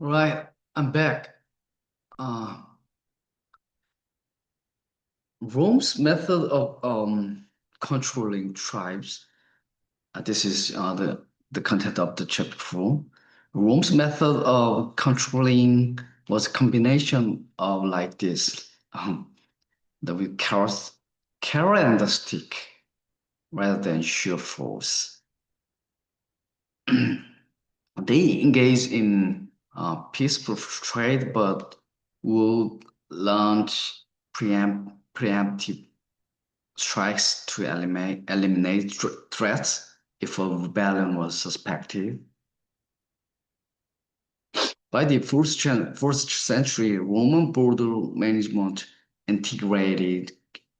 Right, I'm back. Uh, Rome's method of controlling tribes. This is the content of the chapter 4. Rome's method of controlling was a combination of like this, the carrot and the stick, rather than sheer force. They engaged in peaceful trade, but would launch preemptive strikes to eliminate threats if a rebellion was suspected. By the fourth century, Roman border management integrated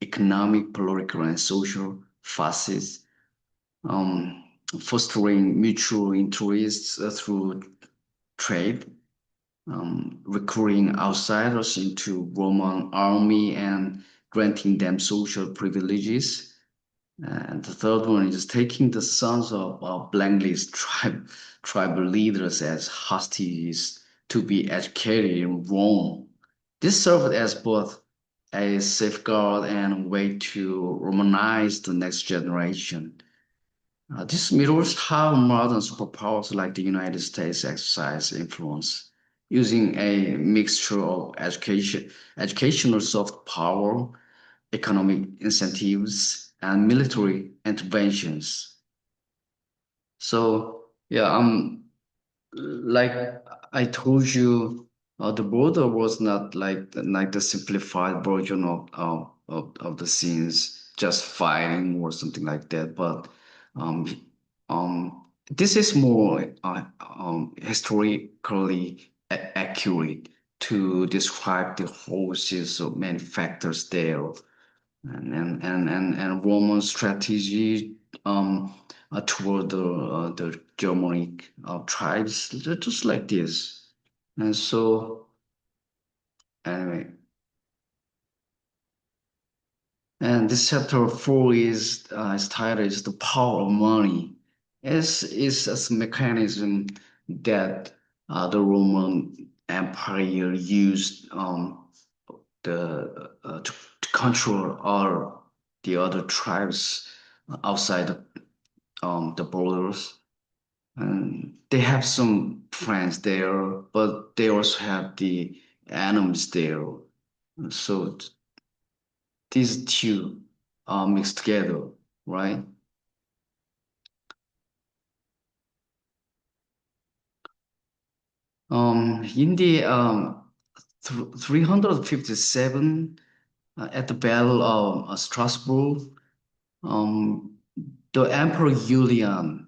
economic, political, and social facets, um, fostering mutual interests through trade, recruiting outsiders into Roman army and granting them social privileges. And the third one is taking the sons of blacklist tribal leaders as hostages to be educated in Rome. This served as both a safeguard and a way to Romanize the next generation. This mirrors how modern superpowers like the United States exercise influence, using a mixture of educational soft power, economic incentives, and military interventions. So yeah, like I told you, the border was not like the simplified version of the scenes, just fighting or something like that. But um, this is more historically accurate to describe the forces of many factors there and Roman strategy toward the Germanic tribes, just like this. And so anyway, and this chapter 4 is titled is the power of money. Is a mechanism that the Roman Empire used to control all the other tribes outside the borders. And they have some friends there, but they also have the enemies there. So these two are mixed together, right? In the 357 at the Battle of Strasbourg, um, the Emperor Julian,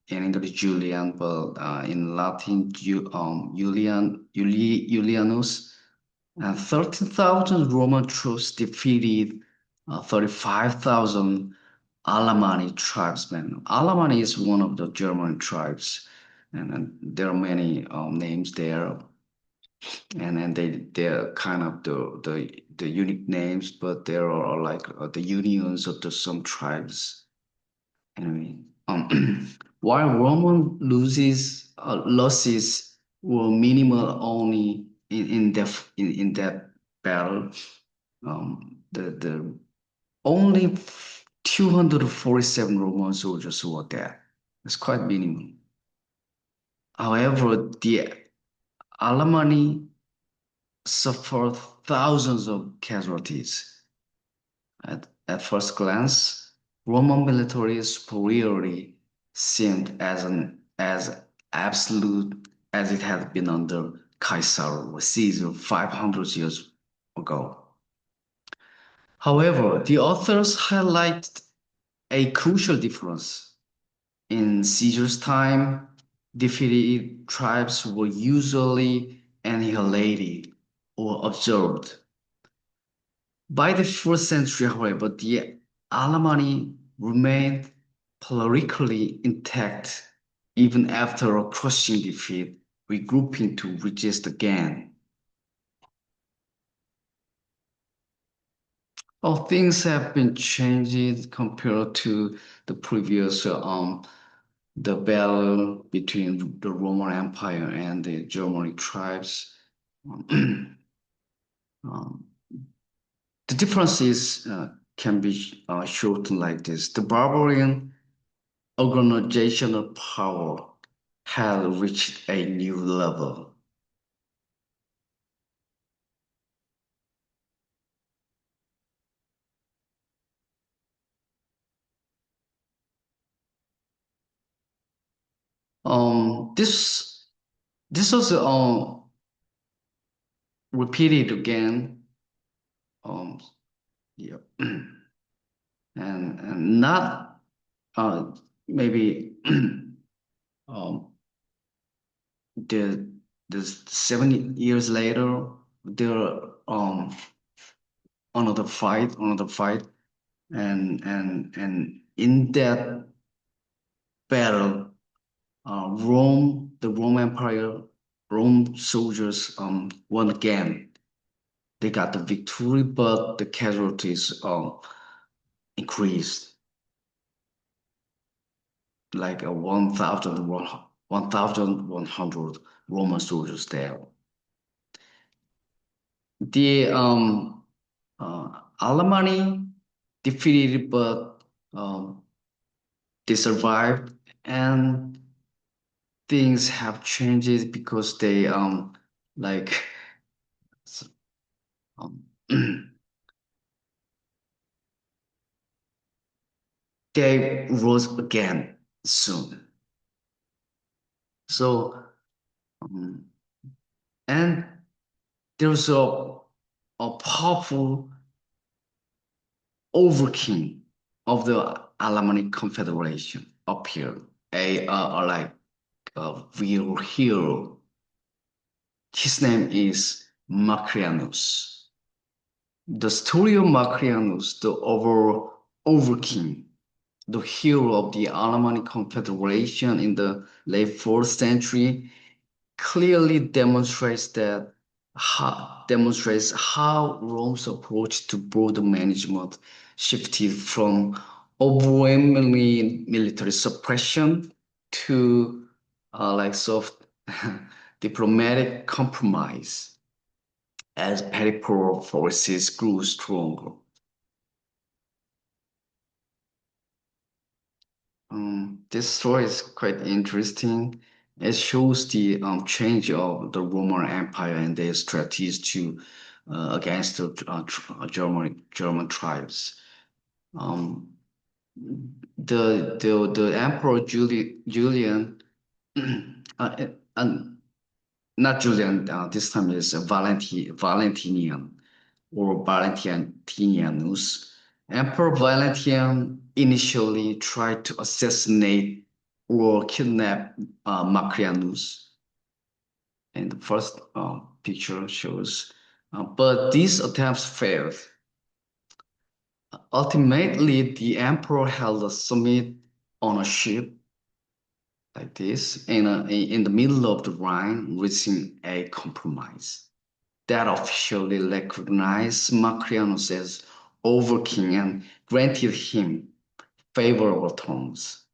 in English Julian, but in Latin Julianus, and 13,000 Roman troops defeated 35,000 Alemanni tribesmen. Alemanni is one of the German tribes, and there are many names there, and they're kind of the unique names, but there are like the unions of the some tribes. Anyway, while Roman losses were minimal only in that battle, the only 247 Roman soldiers were dead. It's quite minimal. However, the Alemanni suffered thousands of casualties. At first glance, Roman military superiority seemed as absolute as it had been under Caesar or Caesar 500 years ago. However, the authors highlight a crucial difference. In Caesar's time, defeated tribes were usually annihilated or absorbed. By the fourth century, however, the Alemanni remained politically intact even after a crushing defeat, regrouping to resist again. Oh, things have been changing compared to the previous the battle between the Roman Empire and the Germanic tribes. Um, the differences can be shortened like this. The barbarian organizational power had reached a new level. This was repeated again. Um, yeah, and not uh, maybe um, the the 7 years later there another fight, and in that battle, the Rome Empire, Rome soldiers won again. They got the victory, but the casualties increased like 1,100 Roman soldiers there. The Alemanni defeated, but um, they survived, and things have changed because they like um, they rose again soon. So um, and there's a powerful overking of the Alemannic Confederation appeared. Like a real hero. His name is Macrianus. The story of Macrianus, the overking, the hero of the Alemannic Confederation in the late 4th century, clearly demonstrates how Rome's approach to border management shifted from overwhelmingly military suppression to like soft diplomatic compromise as peripheral forces grew stronger. This story is quite interesting. It shows the change of the Roman Empire and their strategies to against the German tribes. Um, the Emperor Julian, and not Julian. This time is Valentinian or Valentinianus. Emperor Valentinian initially tried to assassinate or kidnap Macrianus, and the first picture shows, but these attempts failed. Ultimately, the emperor held a summit on a ship like this in the middle of the Rhine, reaching a compromise that officially recognized Macrianus as overking and granted him favorable terms.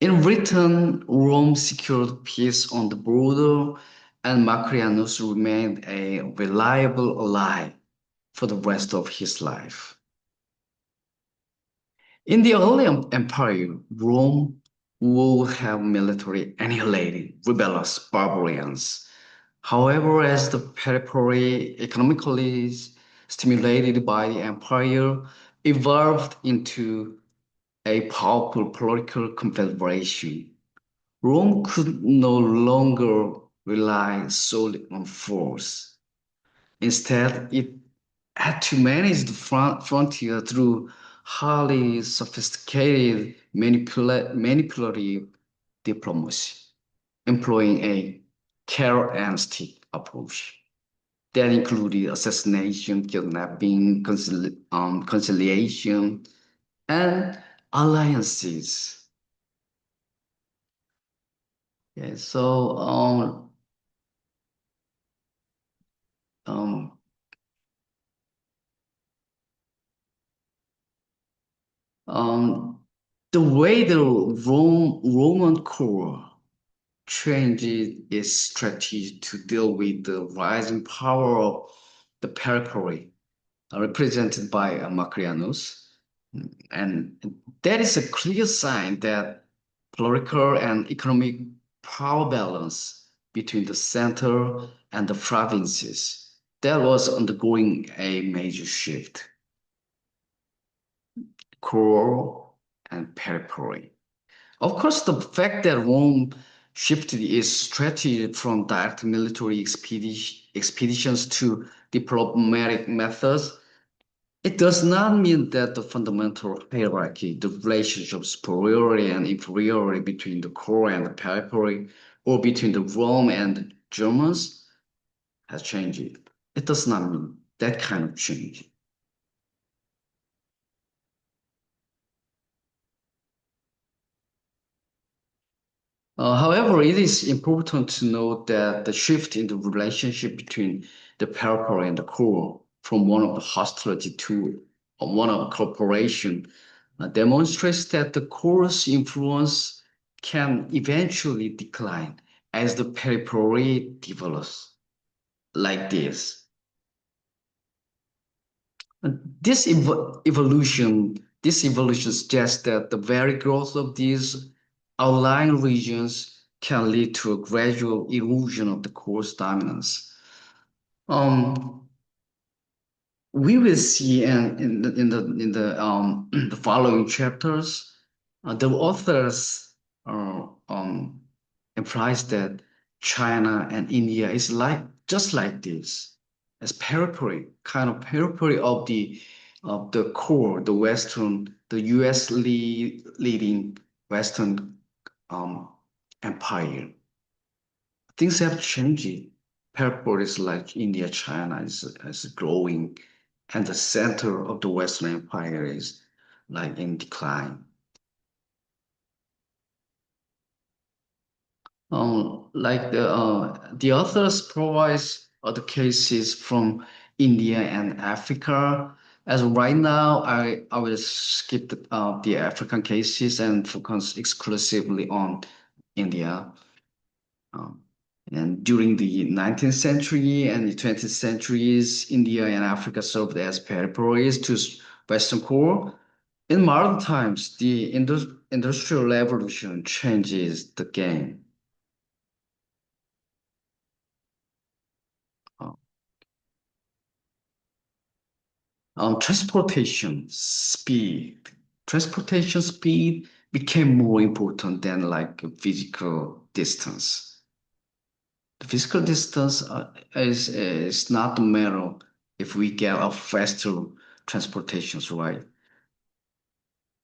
In return, Rome secured peace on the border, and Macrianus remained a reliable ally for the rest of his life. In the early empire, Rome would have military annihilated rebellious barbarians. However, as the periphery, economically stimulated by the empire, evolved into a powerful political confederation, Rome could no longer rely solely on force. Instead, it had to manage the frontier through highly sophisticated manipulative diplomacy, employing a carrot and stick approach that included assassination, kidnapping, conciliation, and alliances. Okay, so um, um, The way the Roman core changed its strategy to deal with the rising power of the periphery, represented by Macrianus. And that is a clear sign that political and economic power balance between the center and the provinces that was undergoing a major shift, core and periphery. Of course, the fact that Rome shifted its strategy from direct military expeditions to diplomatic methods, it does not mean that the fundamental hierarchy, the relationship of superiority and inferiority between the core and the periphery, or between the Rome and the Germans, has changed. It does not mean that kind of change. However, it is important to note that the shift in the relationship between the periphery and the core from one of the hostility to one of cooperation demonstrates that the core's influence can eventually decline as the periphery develops like this. This evolution suggests that the very growth of these outlying regions can lead to a gradual erosion of the core's dominance. Um, we will see in the following chapters, the authors implies that China and India is like just like this, as periphery, kind of periphery of the core, the Western, the U.S. leading Western um, empire. Things have changed. Peripheries like India, China is growing, and the center of the Western Empire is like in decline. Like the authors provides other cases from India and Africa. As of right now, I will skip the African cases and focus exclusively on India. Um, and during the 19th century and the 20th centuries, India and Africa served as peripheries to Western core. In modern times, the Industrial Revolution changes the game. Uh, transportation speed. Transportation speed became more important than like physical distance. The physical distance is not a matter if we get a faster transportations, right?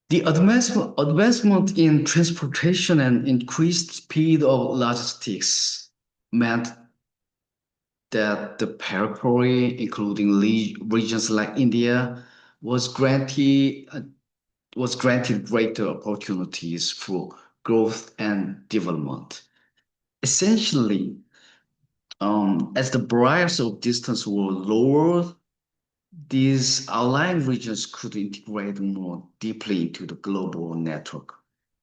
The advancement in transportation and increased speed of logistics meant that the periphery, including regions like India, was granted was granted greater opportunities for growth and development. Essentially, as the barriers of distance were lowered, these outlying regions could integrate more deeply into the global network,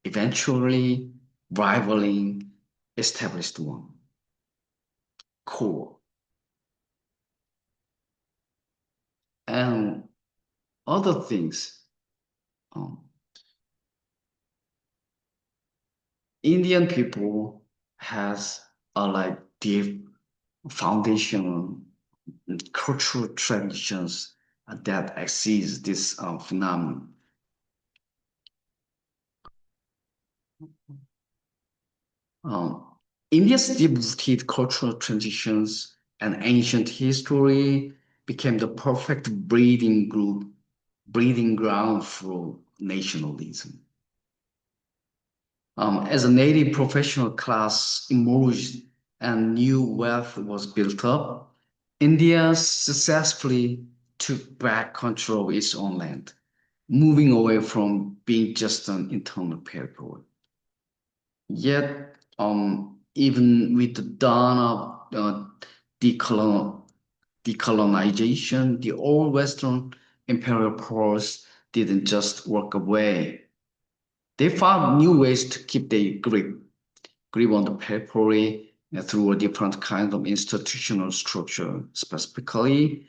eventually rivaling established one. Core. And other things, um, Indian people has a like deep foundation cultural traditions that exceeds this phenomenon. Um, India's deep-rooted cultural traditions and ancient history became the perfect breeding ground for nationalism. As a native professional class emerged and new wealth was built up, India successfully took back control of its own land, moving away from being just an internal territory. Yet, even with the dawn of decolon decolonization, the old Western imperial powers didn't just walk away. They found new ways to keep their grip on the paper through a different kind of institutional structure, specifically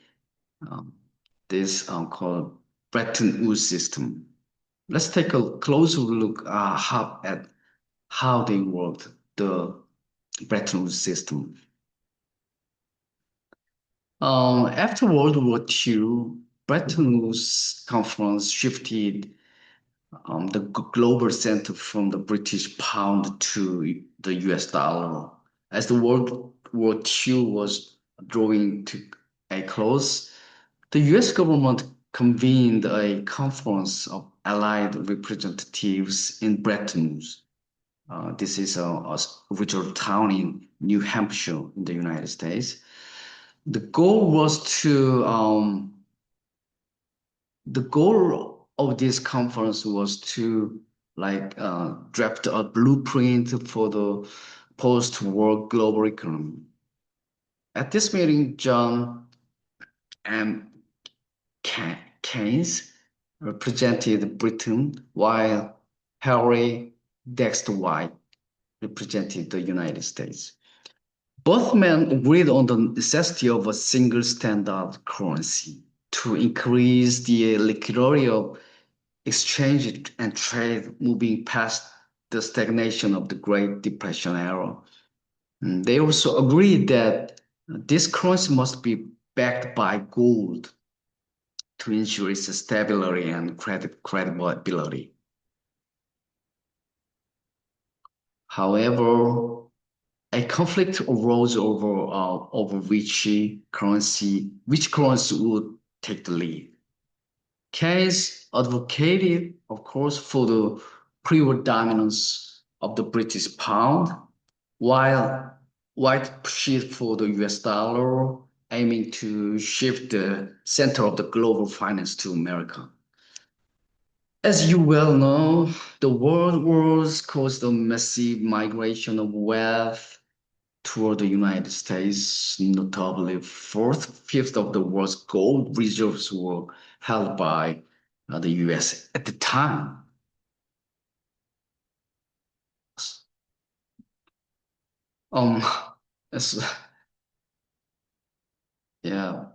um, this called Bretton Woods system. Let's take a closer look at how they worked, the Bretton Woods system. After World War II, Bretton Woods Conference shifted the global center from the British pound to the US dollar. As the World War II was drawing to a close, the US government convened a conference of allied representatives in Bretton Woods. This is a regional town in New Hampshire in the United States. The goal was to the goal of this conference was to draft a blueprint for the post-war global economy. At this meeting, John M. Keynes represented Britain, while Harry Dexter White represented the United States. Both men agreed on the necessity of a single standard currency to increase the liquidity of exchange and trade, moving past the stagnation of the Great Depression era. They also agreed that this currency must be backed by gold to ensure its stability and credibility. However, a conflict arose over which currency would take the lead. Keynes advocated, of course, for the predominance of the British pound, while White pushed for the US dollar, aiming to shift the center of the global finance to America. As you well know, the world wars caused a massive migration of wealth toward the United States. Notably, fourth-fifth of the world's gold reserves were held by the US at the time. Um, yeah,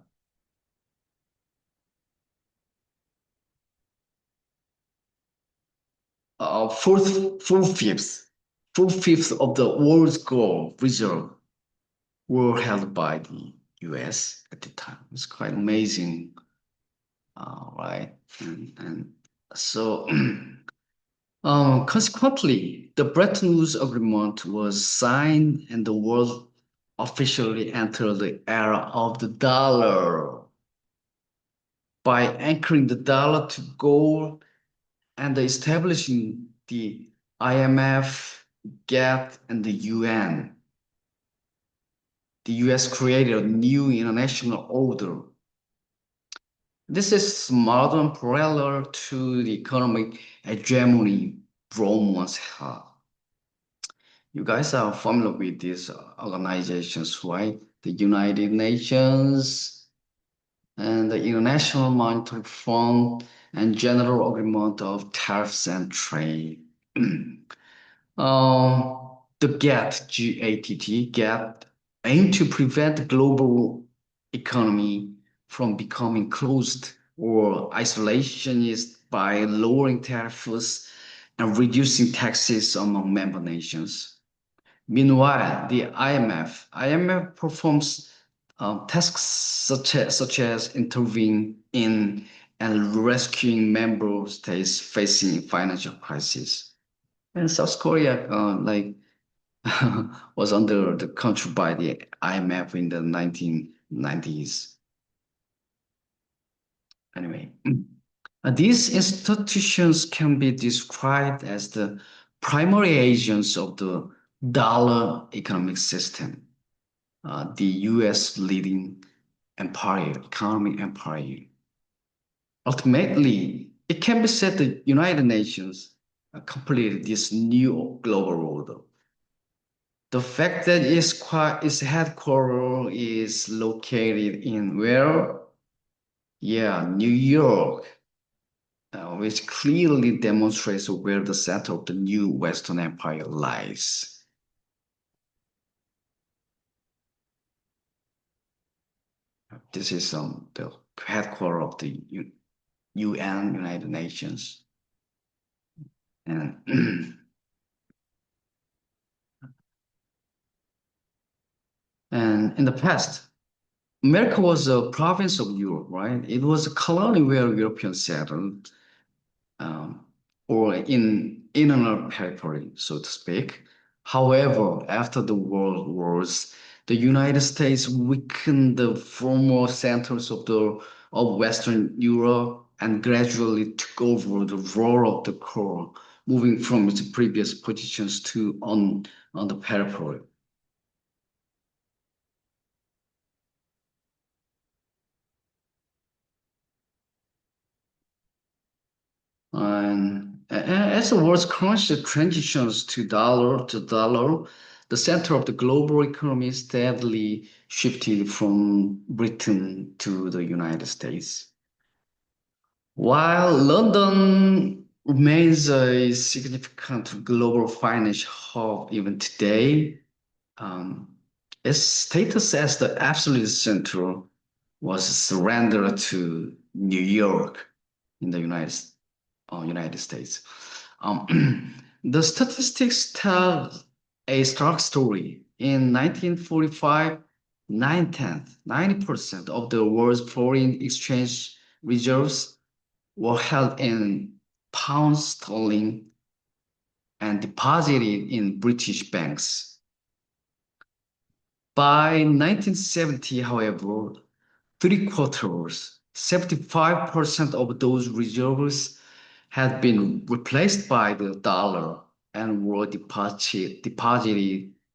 four-fifths of the world's gold reserve were held by the US at the time. It's quite amazing, right? And so, consequently, the Bretton Woods Agreement was signed and the world officially entered the era of the dollar. By anchoring the dollar to gold and establishing the IMF, GATT, and the UN, the US created a new international order. This is modern parallel to the economic hegemony Rome once had. You guys are familiar with these organizations, right? The United Nations and the International Monetary Fund and General Agreement of Tariffs and Trade. The GATT, aim to prevent the global economy from becoming closed or isolationist by lowering tariffs and reducing taxes among member nations. Meanwhile, the IMF performs tasks such as intervening in and rescuing member states facing financial crisis. And South Korea, was under the control by the IMF in the 1990s. Anyway, these institutions can be described as the primary agents of the dollar economic system, the US leading economic empire. Ultimately, it can be said the United Nations completed this new global order. The fact that its headquarters is located in where? Yeah, New York. which clearly demonstrates where the center of the new Western Empire lies. This is the headquarters of the UN, United Nations. And, and in the past, America was a province of Europe, right? It was a colony where Europeans settled, um, or in inner territory, so to speak. However, after the World Wars, the United States weakened the former centers of Western Europe and gradually took over the role of the core, moving from its previous positions to on the periphery. And as the world's currency transitions to dollar, the center of the global economy steadily shifted from Britain to the United States. While London remains a significant global financial hub even today, um, its status as the absolute center was surrendered to New York in the United States. The statistics tell a stark story. In 1945, 90% of the world's foreign exchange reserves were held in pounds sterling and deposited in British banks. By 1970, however, three quarters, 75% of those reserves had been replaced by the dollar and were deposited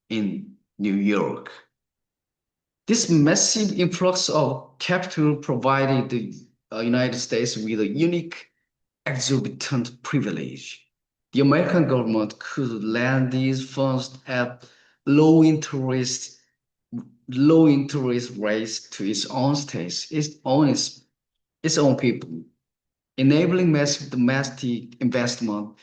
in New York. This massive influx of capital provided the United States with a unique exorbitant privilege. The American government could lend these funds at low interest low interest rates to its own states, its own people, enabling massive domestic investment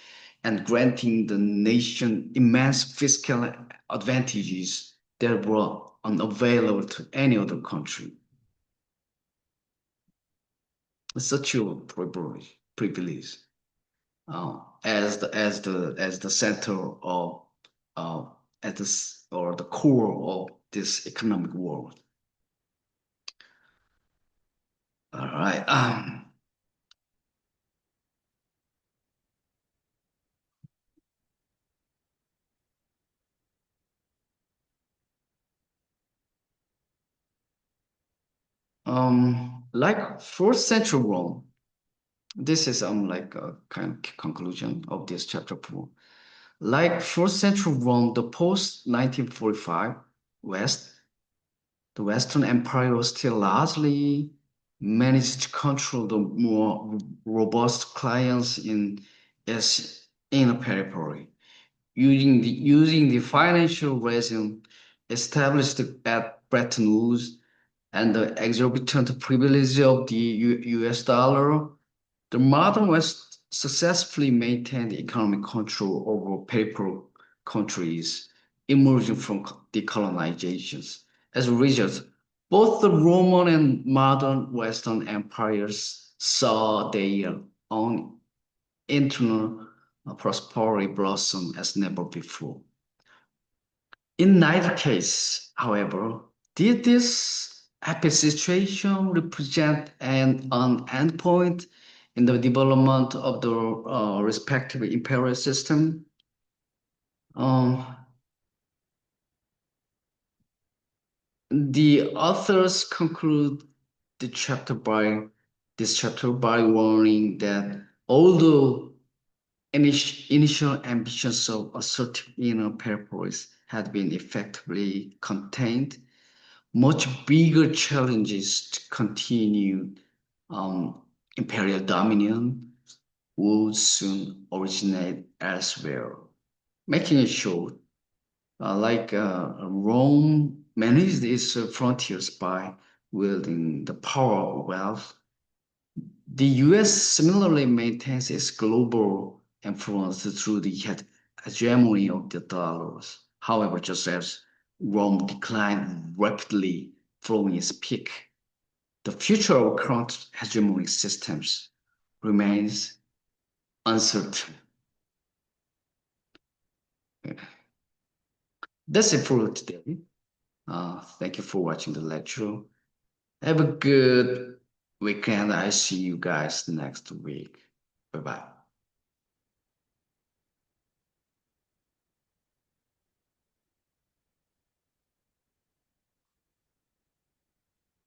and granting the nation immense fiscal advantages that were unavailable to any other country. Such a privilege as the center of uh, at this or the core of this economic world. All right. Like fourth century Rome, this is like a kind of conclusion of this chapter four. Like fourth century Rome, the post 1945 West, the Western Empire was still largely managed to control the more robust clients in its inner periphery, using the financial regime established at Bretton Woods and the exorbitant privilege of the US dollar, the modern West successfully maintained economic control over paper countries emerging from decolonizations. As a result, both the Roman and modern Western empires saw their own internal prosperity blossom as never before. In neither case, however, did this epic situation represent an endpoint in the development of the respective imperial system. Um, the authors conclude the chapter by this chapter by warning that although initial ambitions of assertive inner purpose had been effectively contained, much bigger challenges to continue um, imperial dominion would soon originate elsewhere. Making it short, Rome managed its frontiers by wielding the power of wealth, The US similarly maintains its global influence through the hegemony of the dollars. However, just as Rome declined rapidly following its peak, the future of current hegemonic systems remains uncertain. That's it for today. Thank you for watching the lecture. Have a good weekend. I see you guys next week. Bye bye.